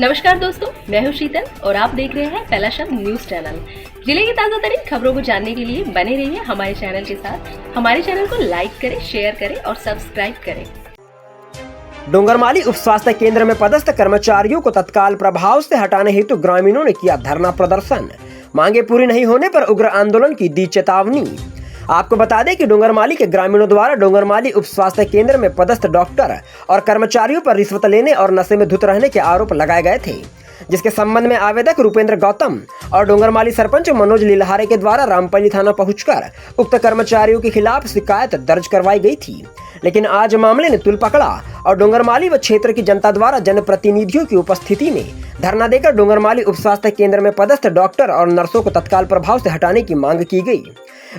नमस्कार दोस्तों, मैं हूं शीतल और आप देख रहे हैं पहला शब्द न्यूज चैनल। जिले की ताजा तरीन खबरों को जानने के लिए बने रहिए हमारे चैनल के साथ। हमारे चैनल को लाइक करें, शेयर करें और सब्सक्राइब करें। डोंगरमाली उप स्वास्थ्य केंद्र में पदस्थ कर्मचारियों को तत्काल प्रभाव से हटाने हेतु ग्रामीणों ने किया धरना प्रदर्शन। मांगे पूरी नहीं होने पर उग्र आंदोलन की दी चेतावनी। आपको बता दें कि डोंगरमाली के ग्रामीणों द्वारा डोंगरमाली उप स्वास्थ्य केंद्र में पदस्थ डॉक्टर और कर्मचारियों पर रिश्वत लेने और नशे में धुत रहने के आरोप लगाए गए थे, जिसके संबंध में आवेदक रूपेंद्र गौतम और डोंगरमाली सरपंच मनोज लीलहारे के द्वारा रामपल्ली थाना पहुंचकर उक्त कर्मचारियों के खिलाफ शिकायत दर्ज करवाई गई थी। लेकिन आज मामले ने तुल पकड़ा और डोंगरमाली व क्षेत्र की जनता द्वारा जनप्रतिनिधियों की उपस्थिति में धरना देकर डोंगरमाली उप स्वास्थ्य केंद्र में पदस्थ डॉक्टर और नर्सों को तत्काल प्रभाव से हटाने की मांग की गई।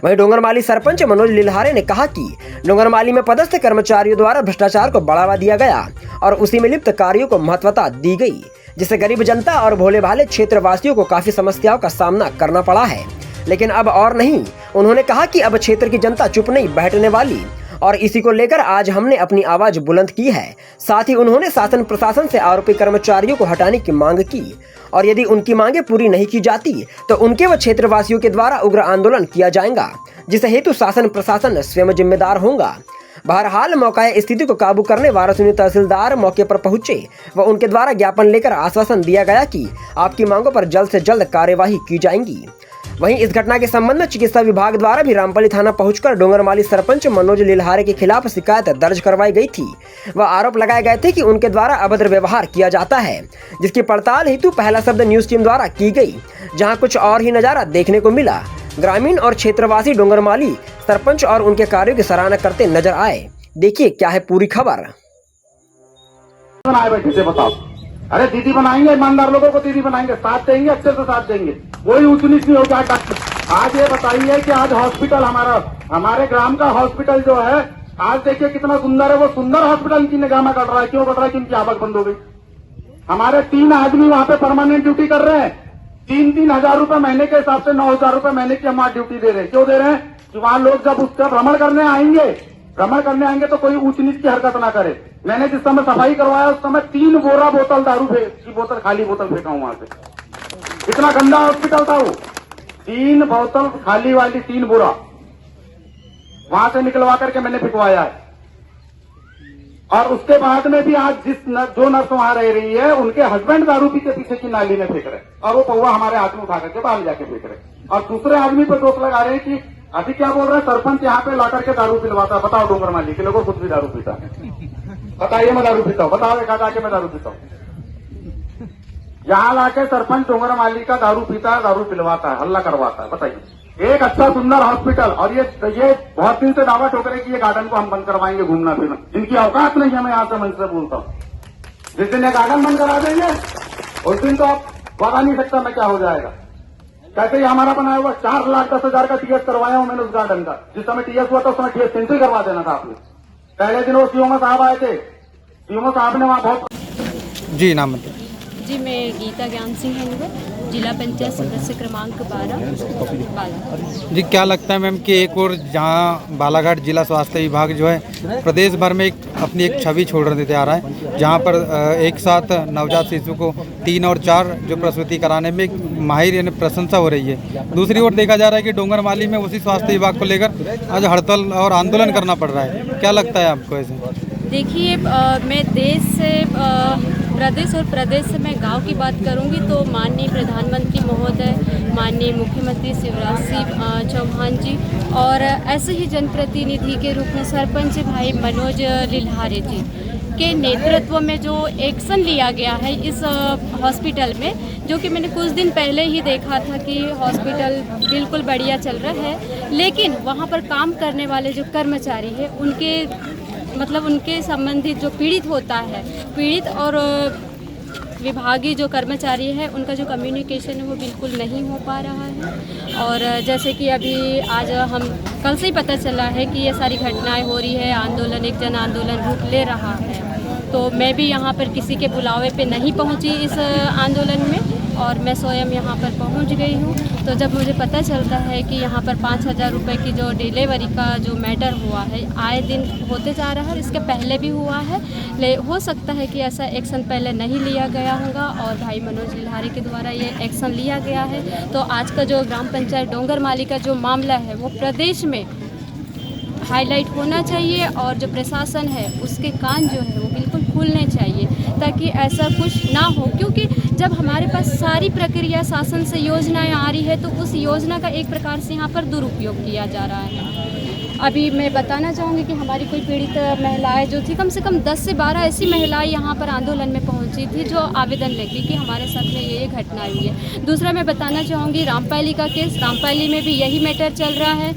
वहीं डोंगरमाली सरपंच मनोज लीलहारे ने कहा कि डोंगरमाली में पदस्थ कर्मचारियों द्वारा भ्रष्टाचार को बढ़ावा दिया गया और उसी में लिप्त कार्यों को महत्वता दी गई, जिससे गरीब जनता और भोले भाले क्षेत्र वासियों को काफी समस्याओं का सामना करना पड़ा है। लेकिन अब और नहीं, उन्होंने कहा कि अब क्षेत्र की जनता चुप नहीं बैठने वाली और इसी को लेकर आज हमने अपनी आवाज बुलंद की है। साथ ही उन्होंने शासन प्रशासन से आरोपी कर्मचारियों को हटाने की मांग की और यदि उनकी मांगे पूरी नहीं की जाती तो उनके व क्षेत्रवासियों के द्वारा उग्र आंदोलन किया जाएगा, जिस हेतु शासन प्रशासन स्वयं जिम्मेदार होगा। बहरहाल मौका स्थिति को काबू करने वाराणसी तहसीलदार मौके पर पहुंचे व उनके द्वारा ज्ञापन लेकर आश्वासन दिया गया कि आपकी मांगों पर जल्द से जल्द कार्यवाही की जाएगी। वहीं इस घटना के संबंध में चिकित्सा विभाग द्वारा भी रामपल्ली थाना पहुंचकर डोंगरमाली सरपंच मनोज लीलहारे के खिलाफ शिकायत दर्ज करवाई गई थी व आरोप लगाए गए थे कि उनके द्वारा अभद्र व्यवहार किया जाता है, जिसकी पड़ताल हेतु पहला शब्द न्यूज टीम द्वारा की गई, जहां कुछ और ही नजारा देखने को मिला। ग्रामीण और क्षेत्रवासी डोंगरमाली सरपंच और उनके कार्यों की सराहना करते नजर आए। देखिए क्या है पूरी खबर। बताओ, अरे दीदी बनाएंगे, ईमानदार लोगों को दीदी बनाएंगे, साथ देंगे, अच्छे से साथ देंगे, कोई ऊंच नीच नहीं होगा। आज ये बताइए कि आज हॉस्पिटल हमारे ग्राम का हॉस्पिटल जो है, आज देखिए कितना सुंदर है। वो सुंदर हॉस्पिटल की निगाह में कट रहा है। क्यों कट रहा है? कि इनकी आवक बंद हो गई। हमारे 3 आदमी वहां पे परमानेंट ड्यूटी कर रहे हैं। 3-3 हजार रुपए महीने के हिसाब से 9 हजार रुपए महीने की हम वहां ड्यूटी दे रहे हैं। क्यों दे रहे हैं? कि वहां लोग जब उसका भ्रमण करने आएंगे तो कोई ऊंच नीच की हरकत ना करे। मैंने जिस समय सफाई करवाया उस समय 3 बोरा बोतल दारू की बोतल, खाली बोतल फेंका हूं वहां से। इतना गंदा हॉस्पिटल था वो। 3 बोतल खाली वाली 3 बोरा वहां से निकलवा करके मैंने फेंकवाया है। और उसके बाद में भी आज जो नर्स वहां रह रही है, उनके हस्बैंड दारू पी के पीछे की नाली में फेंक रहे और वो पौवा हमारे हाथ में उठा करके बाहर जाके फेंक रहे और दूसरे आदमी पर दोष लगा रहे हैं कि अभी क्या बोल रहे हैं, सरपंच यहाँ पे ला करके दारू पिलवाता है। बताओ, डोंगरमाली के लोगों खुद भी दारू पीता है। बताइए, मैं दारू पीता हूँ? बताओ एक आके मैं दारू पीता हूँ। यहाँ लाके सरपंच डोंगरमाली का दारू पीता है, दारू पिलवाता है, हल्ला करवाता है। बताइए, एक अच्छा सुंदर हॉस्पिटल और ये बहुत दिन से दावा ठोक रहे कि ये गार्डन को हम बंद करवाएंगे घूमना फिरना। इनकी औकात नहीं है। मैं यहाँ से मंच से बोलता हूँ, जिस दिन ये गार्डन बंद करा देंगे उस दिन तो आप बता नहीं सकता मैं क्या हो जाएगा। कैसे ही हमारा बनाया हुआ 4,10,000 का टीएस करवाया हूं मैंने उस गार्डन का। जिस समय टीएस हुआ था उस समय टीएस कैंसिल करवा देना था आपने। पहले दिन वो सीओमओ साहब आए थे, सीओमओ साहब ने वहां बहुत जी नाम बताइए। जी, मैं गीता ज्ञान सिंह हंगर, जिला पंचायत सदस्य क्रमांक 12 बालाघाट। जी, क्या लगता है मैम कि एक और जहां बालाघाट जिला स्वास्थ्य विभाग जो है प्रदेश भर में अपनी एक छवि छोड़ देते आ रहा है, जहां पर एक साथ नवजात शिशु को 3 और 4 जो प्रसूति कराने में माहिर यानी प्रशंसा हो रही है, दूसरी ओर देखा जा रहा है कि डोंगरमाली में उसी स्वास्थ्य विभाग को लेकर आज हड़ताल और आंदोलन करना पड़ रहा है। क्या लगता है आपको ऐसे? देखिए, मैं देश से प्रदेश और प्रदेश से मैं गांव की बात करूंगी तो माननीय प्रधानमंत्री महोदय, माननीय मुख्यमंत्री शिवराज सिंह चौहान जी और ऐसे ही जनप्रतिनिधि के रूप में सरपंच भाई मनोज लीलहारे जी के नेतृत्व में जो एक्शन लिया गया है इस हॉस्पिटल में, जो कि मैंने कुछ दिन पहले ही देखा था कि हॉस्पिटल बिल्कुल बढ़िया चल रहा है, लेकिन वहाँ पर काम करने वाले जो कर्मचारी हैं उनके संबंधित जो पीड़ित होता है, पीड़ित और विभागीय जो कर्मचारी है उनका जो कम्युनिकेशन है वो बिल्कुल नहीं हो पा रहा है। और जैसे कि अभी आज हम कल से ही पता चला है कि ये सारी घटनाएं हो रही है, आंदोलन एक जन आंदोलन रूप ले रहा है, तो मैं भी यहाँ पर किसी के बुलावे पे नहीं पहुँची इस आंदोलन में और मैं स्वयं यहाँ पर पहुँच गई हूँ। तो जब मुझे पता चलता है कि यहाँ पर 5,000 रुपये की जो डिलीवरी का जो मैटर हुआ है आए दिन होते जा रहा है, इसके पहले भी हुआ है, हो सकता है कि ऐसा एक्शन पहले नहीं लिया गया होगा और भाई मनोज लिल्हारी के द्वारा ये एक्शन लिया गया है। तो आज का जो ग्राम पंचायत डोंगरमाली का जो मामला है वो प्रदेश में हाईलाइट होना चाहिए और जो प्रशासन है उसके कान जो है वो बिल्कुल खुलने चाहिए ताकि ऐसा कुछ ना हो, क्योंकि जब हमारे पास सारी प्रक्रिया शासन से योजनाएं आ रही है तो उस योजना का एक प्रकार से यहाँ पर दुरुपयोग किया जा रहा है। अभी मैं बताना चाहूँगी कि हमारी कोई पीड़ित महिलाएं जो थी, कम से कम 10 से 12 ऐसी महिलाएं यहाँ पर आंदोलन में पहुँची थी जो आवेदन लेके कि हमारे साथ में ये घटना हुई है। दूसरा मैं बताना चाहूँगी रामपाली का केस, रामपाली में भी यही मैटर चल रहा है।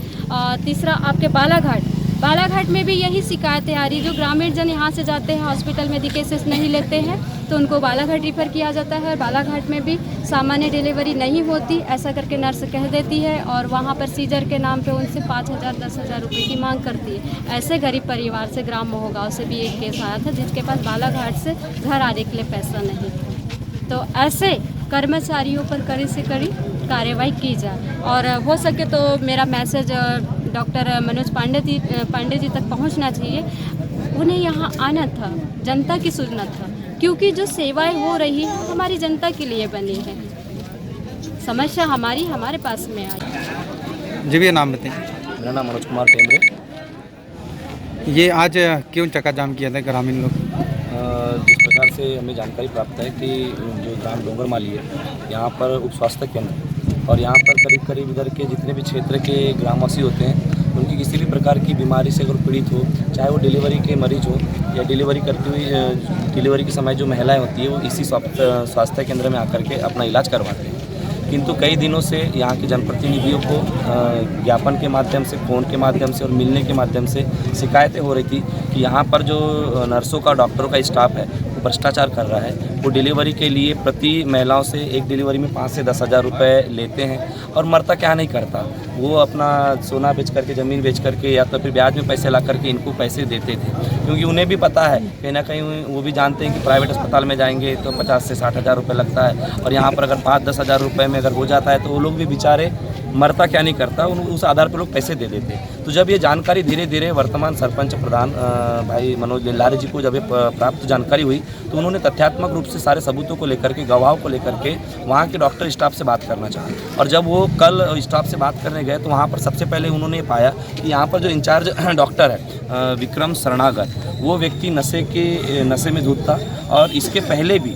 तीसरा आपके बालाघाट में भी यही शिकायतें आ रही, जो ग्रामीण जन यहाँ से जाते हैं हॉस्पिटल में केसेस नहीं लेते हैं तो उनको बालाघाट रिफ़र किया जाता है। बालाघाट में भी सामान्य डिलीवरी नहीं होती ऐसा करके नर्स कह देती है और वहाँ पर सीजर के नाम पे उनसे 5,000 10,000 रुपये की मांग करती है। ऐसे गरीब परिवार से ग्राम मोहगांव से भी एक केस आया था जिसके पास बालाघाट से घर आने के लिए पैसा नहीं था। तो ऐसे कर्मचारियों पर कड़ी से कड़ी कार्रवाई की जाए और हो सके तो मेरा मैसेज डॉक्टर मनोज पांडे जी तक पहुंचना चाहिए। उन्हें यहाँ आना था, जनता की सुनना था, क्योंकि जो सेवाएं हो रही है हमारी जनता के लिए बनी है। समस्या हमारे पास में आई। जी भैया नाम बताएं। मेरा नाम मनोज कुमार टेमरे। ये आज क्यों चक्का जाम किया था ग्रामीण लोग? जिस प्रकार से हमें जानकारी प्राप्त है कि जो ग्राम डोंगरमाली है यहाँ पर उप स्वास्थ्य केंद्र और यहाँ पर करीब इधर के जितने भी क्षेत्र के ग्रामवासी होते हैं उनकी किसी भी प्रकार की बीमारी से अगर पीड़ित हो, चाहे वो डिलीवरी के मरीज हो या डिलीवरी करती हुई डिलीवरी के समय जो महिलाएं होती है वो इसी स्वास्थ्य केंद्र में आकर के अपना इलाज करवाते हैं। किंतु कई दिनों से यहाँ के जनप्रतिनिधियों को ज्ञापन के माध्यम से, फ़ोन के माध्यम से और मिलने के माध्यम से शिकायतें हो रही थी कि यहाँ पर जो नर्सों का, डॉक्टरों का स्टाफ है वो भ्रष्टाचार कर रहा है। वो डिलीवरी के लिए प्रति महिलाओं से एक डिलीवरी में 5 से 10,000 रुपये लेते हैं और मरता क्या नहीं करता, वो अपना सोना बेच करके, ज़मीन बेच करके या तो फिर ब्याज में पैसे ला करके इनको पैसे देते थे, क्योंकि उन्हें भी पता है, कहीं ना कहीं वो भी जानते हैं कि प्राइवेट अस्पताल में जाएंगे तो 50 से 60,000 रुपये लगता है और यहाँ पर अगर 5-10,000 रुपये में अगर हो जाता है तो वो लोग भी बेचारे मरता क्या नहीं करता, उस आधार पर लोग पैसे दे देते। तो जब ये जानकारी धीरे धीरे वर्तमान सरपंच प्रधान भाई मनोज लिल्हारी जी को जब ये प्राप्त जानकारी हुई तो उन्होंने तथ्यात्मक रूप से सारे सबूतों को लेकर के, गवाहों को लेकर के वहाँ के डॉक्टर स्टाफ से बात करना चाहा और जब वो कल स्टाफ से बात करने गए तो वहाँ पर सबसे पहले उन्होंने पाया कि यहाँ पर जो इंचार्ज डॉक्टर है विक्रम शरणागत, वो व्यक्ति नशे में धुत था और इसके पहले भी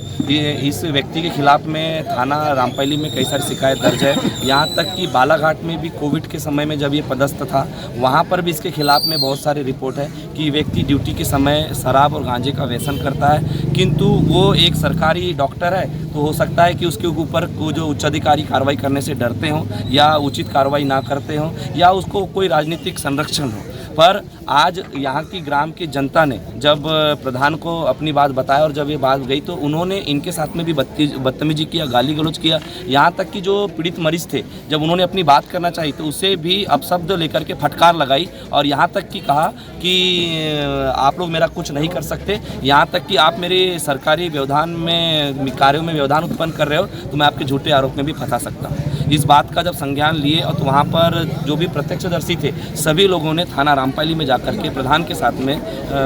इस व्यक्ति के खिलाफ में थाना रामपाली में कई सारी शिकायत दर्ज है। यहाँ तक कि बालाघाट में भी कोविड के समय में जब ये पदस्थ था वहाँ पर भी इसके खिलाफ में बहुत सारी रिपोर्ट है कि व्यक्ति ड्यूटी के समय शराब और गांजे का व्यसन करता है, किंतु वो एक सरकारी डॉक्टर है तो हो सकता है कि उसके ऊपर जो उच्च अधिकारी कार्रवाई करने से डरते हों या उचित कार्रवाई ना करते हों या उसको कोई राजनीतिक संरक्षण हो। पर आज यहाँ की ग्राम की जनता ने जब प्रधान को अपनी बात बताया और जब ये बात गई तो उन्होंने इनके साथ में भी बदतमीजी किया, गाली गलौज किया। यहाँ तक कि जो पीड़ित मरीज थे जब उन्होंने अपनी बात करना चाहिए तो उसे भी अपशब्द लेकर के फटकार लगाई और यहाँ तक कि कहा कि आप लोग मेरा कुछ नहीं कर सकते, यहाँ तक कि आप मेरे सरकारी व्यवधान में कार्यों में व्यवधान उत्पन्न कर रहे हो तो मैं आपके झूठे आरोप में भी फंसा सकता हूँ। इस बात का जब संज्ञान लिए और तो वहाँ पर जो भी प्रत्यक्षदर्शी थे सभी लोगों ने थाना रामपाली में जाकर के प्रधान के साथ में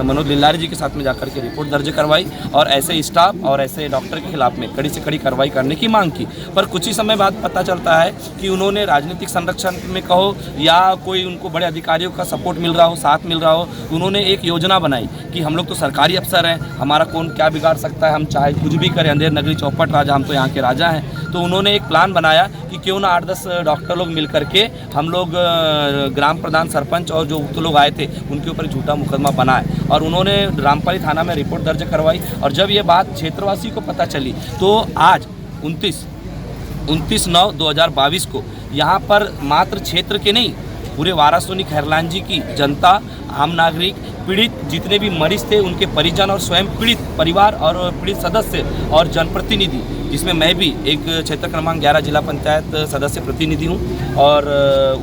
मनोज लिल्हारी जी के साथ में जाकर के रिपोर्ट दर्ज करवाई और ऐसे स्टाफ और ऐसे डॉक्टर के खिलाफ में कड़ी से कड़ी कार्रवाई करने की मांग की। पर कुछ ही समय बाद पता चलता है कि उन्होंने राजनीतिक संरक्षण में कहो या कोई उनको बड़े अधिकारियों का सपोर्ट मिल रहा हो, साथ मिल रहा हो, उन्होंने एक योजना बनाई कि हम लोग तो सरकारी अफसर हैं, हमारा कौन क्या बिगाड़ सकता है, हम चाहे कुछ भी करें, अंधेर नगरी चौपट राजा, हम तो यहाँ के राजा हैं। तो उन्होंने एक प्लान बनाया कि क्यों ना 8-10 डॉक्टर लोग मिल करके हम लोग ग्राम प्रधान, सरपंच और जो उक्त लोग आए थे उनके ऊपर झूठा मुकदमा बनाए और उन्होंने रामपाली थाना में रिपोर्ट दर्ज करवाई। और जब ये बात क्षेत्रवासी को पता चली तो आज 29/9/2022 को यहाँ पर मात्र क्षेत्र के नहीं पूरे वारासोनी खैरलांजी की जनता, आम नागरिक, पीड़ित जितने भी मरीज थे उनके परिजन और स्वयं पीड़ित परिवार और पीड़ित सदस्य और जनप्रतिनिधि जिसमें मैं भी एक क्षेत्र क्रमांक 11 जिला पंचायत सदस्य प्रतिनिधि हूँ और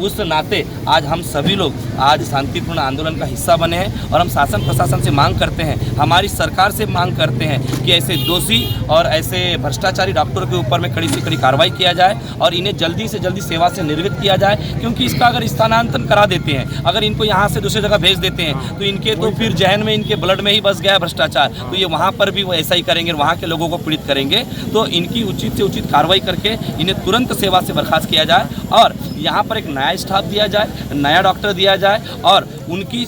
उस नाते आज हम सभी लोग आज शांतिपूर्ण आंदोलन का हिस्सा बने हैं और हम शासन प्रशासन से मांग करते हैं, हमारी सरकार से मांग करते हैं कि ऐसे दोषी और ऐसे भ्रष्टाचारी डॉक्टरों के ऊपर में कड़ी से कड़ी कार्रवाई किया जाए और इन्हें जल्दी से जल्दी सेवा से निर्वृत्त किया जाए। क्योंकि इसका अगर स्थानांतरण करा देते हैं, अगर इनको यहाँ से दूसरी जगह भेज देते हैं तो इनके तो फिर जहन में, इनके ब्लड में ही बस गया भ्रष्टाचार, तो ये वहाँ पर भी वो ऐसा ही करेंगे, वहाँ के लोगों को पीड़ित करेंगे। तो इनकी उचित से उचित कार्रवाई करके इन्हें तुरंत सेवा से बर्खास्त किया जाए और यहाँ पर एक नया स्टाफ दिया जाए, नया डॉक्टर दिया जाए और उनकी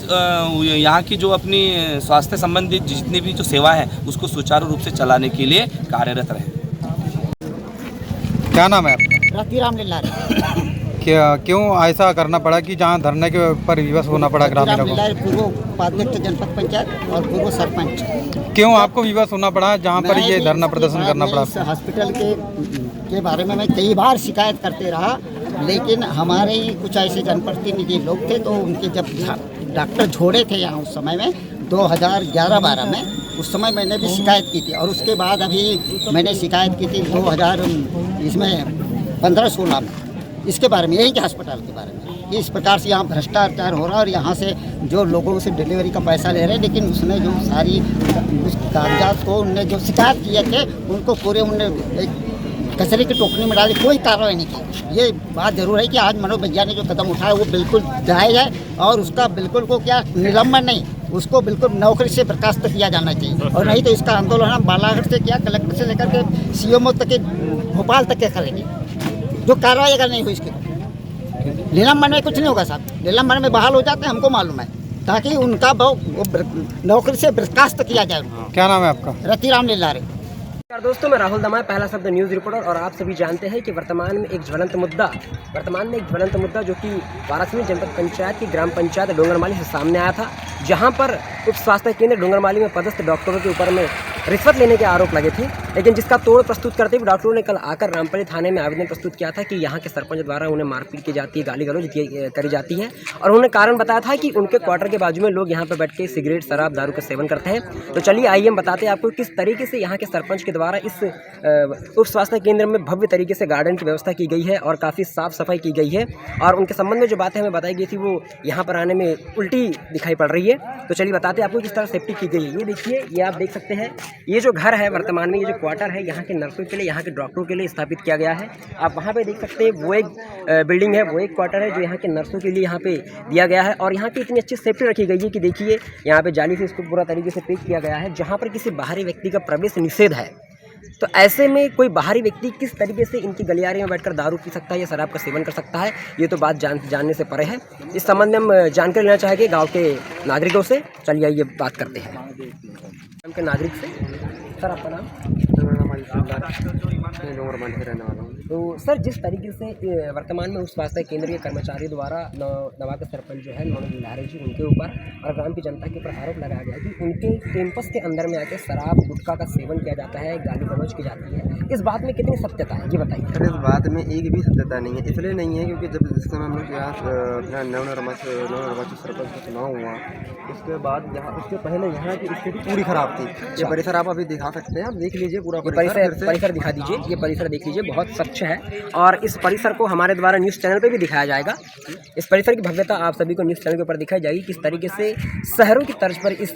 यहाँ की जो अपनी स्वास्थ्य संबंधित जितनी भी जो सेवा है उसको सुचारू रूप से चलाने के लिए कार्यरत रहे। क्या नाम है आपका? रतिराम लीला क्यों ऐसा करना पड़ा कि जहाँ धरने के ऊपर विवश होना पड़ा ग्रामीणों को? पूर्व उपाध्यक्ष जनपद पंचायत और पूर्व सरपंच। क्यों आपको विवश होना पड़ा जहाँ पर ये धरना प्रदर्शन करना पड़ा? इस हॉस्पिटल के बारे में मैं कई बार शिकायत करते रहा, लेकिन हमारे ही कुछ ऐसे जनप्रतिनिधि लोग थे तो उनके जब डॉक्टर छोड़े थे यहाँ उस समय में 2011-12 में, उस समय मैंने भी शिकायत की थी और उसके बाद अभी मैंने शिकायत की थी 2015-16 में इसके बारे में, यही के अस्पताल के बारे में। इस प्रकार से यहाँ भ्रष्टाचार हो रहा है और यहाँ से जो लोगों से डिलीवरी का पैसा ले रहे हैं, लेकिन उसने जो सारी उस कागजात को उनने जो शिकायत किए थे उनको पूरे उनने कचरे की टोकरी में डाली, कोई कार्रवाई नहीं की। ये बात जरूर है कि आज मनोविज्ञान ने जो कदम उठाया वो बिल्कुल जायज़ है और उसका बिल्कुल को क्या निलंबन नहीं, उसको बिल्कुल नौकरी से बर्खास्त किया जाना चाहिए और नहीं तो इसका आंदोलन हम बालाघाट से किया, कलेक्टर से लेकर के सीएमओ तक के भोपाल तक के करेंगे। जो कार्रवाई अगर नहीं हुई इसकी निलंबन में कुछ नहीं होगा साहब, निलंबन में बहाल हो जाते हैं, हमको मालूम है, ताकि उनका नौकरी से बर्खास्त किया जाए। क्या नाम है आपका? रतिराम लीलारे। नमस्कार दोस्तों, मैं राहुल दमाय, पहला शब्द न्यूज़ रिपोर्टर। और आप सभी जानते हैं कि वर्तमान में एक ज्वलंत मुद्दा जो कि वाराणसी जनपद पंचायत की ग्राम पंचायत डोंगरमाली से सामने आया था, जहां पर उप स्वास्थ्य केंद्र डोंगरमाली में पदस्थ डॉक्टरों के ऊपर में रिश्वत लेने के आरोप लगे थे। लेकिन जिसका तोड़ प्रस्तुत करते हुए डॉक्टरों ने कल आकर रामपल्ली थाने में आवेदन प्रस्तुत किया था कि यहाँ के सरपंच द्वारा उन्हें मारपीट की जाती है, गाली गलौज करी जाती है और उन्होंने कारण बताया था कि उनके क्वार्टर के बाजू में लोग यहाँ पर बैठ के सिगरेट, शराब, दारू का सेवन करते हैं। तो चलिए आइए हम बताते हैं आपको किस तरीके से यहाँ के सरपंच के द्वारा इस उप स्वास्थ्य केंद्र में भव्य तरीके से गार्डन की व्यवस्था की गई है और काफ़ी साफ सफाई की गई है और उनके संबंध में जो बातें हमें बताई गई थी वो यहाँ पर आने में उल्टी दिखाई पड़ रही है। तो चलिए बताते हैं आपको किस तरह सेफ्टी की गई है। ये देखिए, ये आप देख सकते हैं, ये जो घर है वर्तमान में, ये जो क्वार्टर है यहाँ के नर्सों के लिए, यहाँ के डॉक्टरों के लिए स्थापित किया गया है। आप वहाँ पे देख सकते हैं, वो एक बिल्डिंग है, वो एक क्वार्टर है जो यहाँ के नर्सों के लिए यहाँ पे दिया गया है और यहाँ की इतनी अच्छी सेफ्टी रखी गई है कि देखिए यहाँ पे जाली से इसको पूरा तरीके से पैक किया गया है, जहाँ पर किसी बाहरी व्यक्ति का प्रवेश निषेध है। तो ऐसे में कोई बाहरी व्यक्ति किस तरीके से इनकी गलियारे में बैठकर दारू पी सकता है या शराब का सेवन कर सकता है, ये तो बात जानने से परे है। इस संबंध में हम जानकारी लेना चाहेंगे गांव के नागरिकों से। चलिए आइए बात करते हैं गांव के नागरिक से। सर, आपका नाम? डोंगरमाली से रहने वाला हूँ। तो सर, जिस तरीके से वर्तमान में उस स्वास्थ्य केंद्र के कर्मचारी द्वारा नवा के सरपंच जो है नौन लारे जी, उनके ऊपर और ग्राम की जनता के ऊपर आरोप लगाया गया कि उनके कैंपस के अंदर में आकर शराब, गुटखा का सेवन किया जाता है, गाली गलौज की जाती है, इस बात में कितनी सत्यता है, ये बताइए। सर, इस बात में एक भी सत्यता नहीं है। इसलिए नहीं है क्योंकि जब जिस समय हम लोग यहाँ नवनिर्वाचित सरपंच का चुनाव हुआ, उसके बाद यहाँ, उसके पहले यहाँ की स्थिति पूरी खराब थी। ये परिसर आप अभी दिखा सकते हैं, आप देख लीजिए पूरा परिसर दिखा दीजिए। ये परिसर देख लीजिए, बहुत स्वच्छ है और इस परिसर को हमारे द्वारा न्यूज़ चैनल पे भी दिखाया जाएगा। इस परिसर की भव्यता आप सभी को न्यूज़ चैनल के ऊपर दिखाई जाएगी, किस तरीके से शहरों की तर्ज पर इस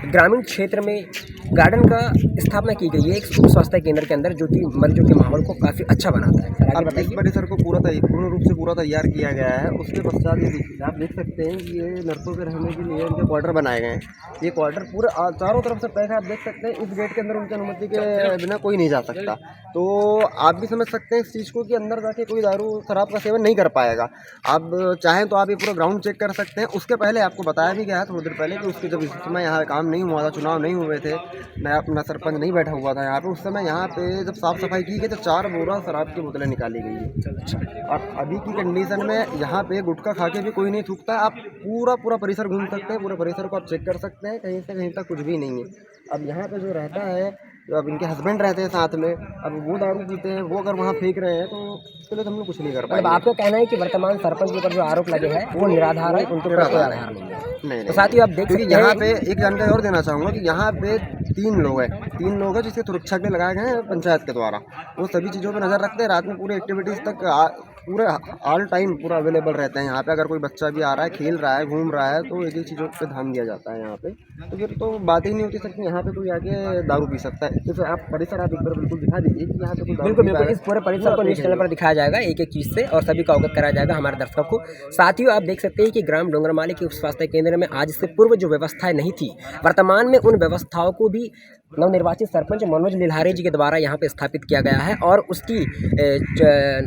ग्रामीण क्षेत्र में गार्डन का स्थापना की गई है एक उप स्वास्थ्य केंद्र के अंदर, जो कि मरीजों के माहौल को काफ़ी अच्छा बनाता है। अब इस परिसर को पूर्ण रूप से पूरा तैयार किया गया है। उसके पश्चात आप देख सकते हैं कि ये नर्सों के रहने के लिए इनके क्वार्टर बनाए गए हैं। ये क्वार्टर पूरे चारों तरफ से पैक है, आप देख सकते हैं। इस गेट के अंदर उनकी अनुमति के बिना कोई नहीं जा सकता। तो आप भी समझ सकते हैं इस चीज़ को कि अंदर जाके कोई दारू शराब का सेवन नहीं कर पाएगा। आप चाहें तो आप ये पूरा ग्राउंड चेक कर सकते हैं। उसके पहले आपको बताया भी गया है थोड़ी देर पहले कि उसके जब इस समय यहाँ काम नहीं हुआ था, चुनाव नहीं हुए थे, नया अपना सरपंच नहीं बैठा हुआ था यहाँ पे, उस समय यहाँ पे जब साफ़ सफाई की गई तो 4 बोरा शराब की बोतलें निकाली गई है। और अभी की कंडीशन में यहाँ पे गुटखा खा के भी कोई नहीं थूकता है। आप पूरा परिसर घूम सकते हैं, पूरे परिसर को आप चेक कर सकते हैं, कहीं से कहीं तक कुछ भी नहीं है। अब यहाँ पे जो रहता है, जो अब इनके हस्बैंड रहते हैं साथ में, अब वो दारू पीते हैं, वो अगर वहाँ फेंक रहे हैं तो उसके लिए हम लोग कुछ नहीं कर पाएंगे। अब आपका कहना है कि वर्तमान सरपंच के ऊपर जो आरोप लगे हैं वो निराधार है, उनके ऊपर कोई आधार नहीं है। नहीं, तो साथ ही आप देख सकते हैं यहाँ पे एक जानकारी और देना चाहूँगा कि यहाँ पे 3 लोग हैं, 3 लोग हैं जिसके सुरक्षा के लगाए गए हैं पंचायत के द्वारा। वो सभी चीज़ों पर नज़र रखते हैं, रात में पूरी एक्टिविटीज़ तक पूरे ऑल टाइम पूरा अवेलेबल रहते हैं यहाँ पे। अगर कोई बच्चा भी आ रहा है, खेल रहा है, घूम रहा है, तो एक ही चीज़ों पे ध्यान दिया जाता है यहाँ पे। तो फिर तो बात ही नहीं होती सर कि यहाँ पे कोई आके दारू पी सकता है। तो फिर आप परिसर आप एक बार बिल्कुल दिखा दीजिए कि यहाँ पे कोई दारू बिल्कुल पी बिल्कुल, रहा है। इस पूरे परिसर को न्यूज़ चैनल पर दिखाया जाएगा एक एक चीज़ से, और सभी को अवगत कराया जाएगा हमारे दर्शकों को। साथियों, आप देख सकते हैं कि ग्राम डोंगरमाली के उप स्वास्थ्य केंद्र में आज से पूर्व जो व्यवस्थाएं नहीं थी, वर्तमान में उन व्यवस्थाओं को भी नवनिर्वाचित सरपंच मनोज लिल्हारे जी के द्वारा यहाँ पे स्थापित किया गया है। और उसकी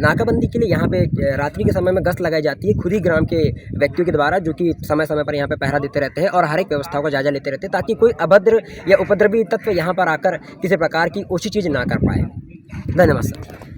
नाकाबंदी के लिए यहाँ पे रात्रि के समय में गश्त लगाई जाती है खुद ही ग्राम के व्यक्तियों के द्वारा, जो कि समय समय पर यहाँ पे पहरा देते रहते हैं और हर एक व्यवस्थाओं का जायजा लेते रहते हैं, ताकि कोई अभद्र या उपद्रवी तत्व यहाँ पर आकर किसी प्रकार की ओछी चीज़ ना कर पाए। धन्यवाद सर।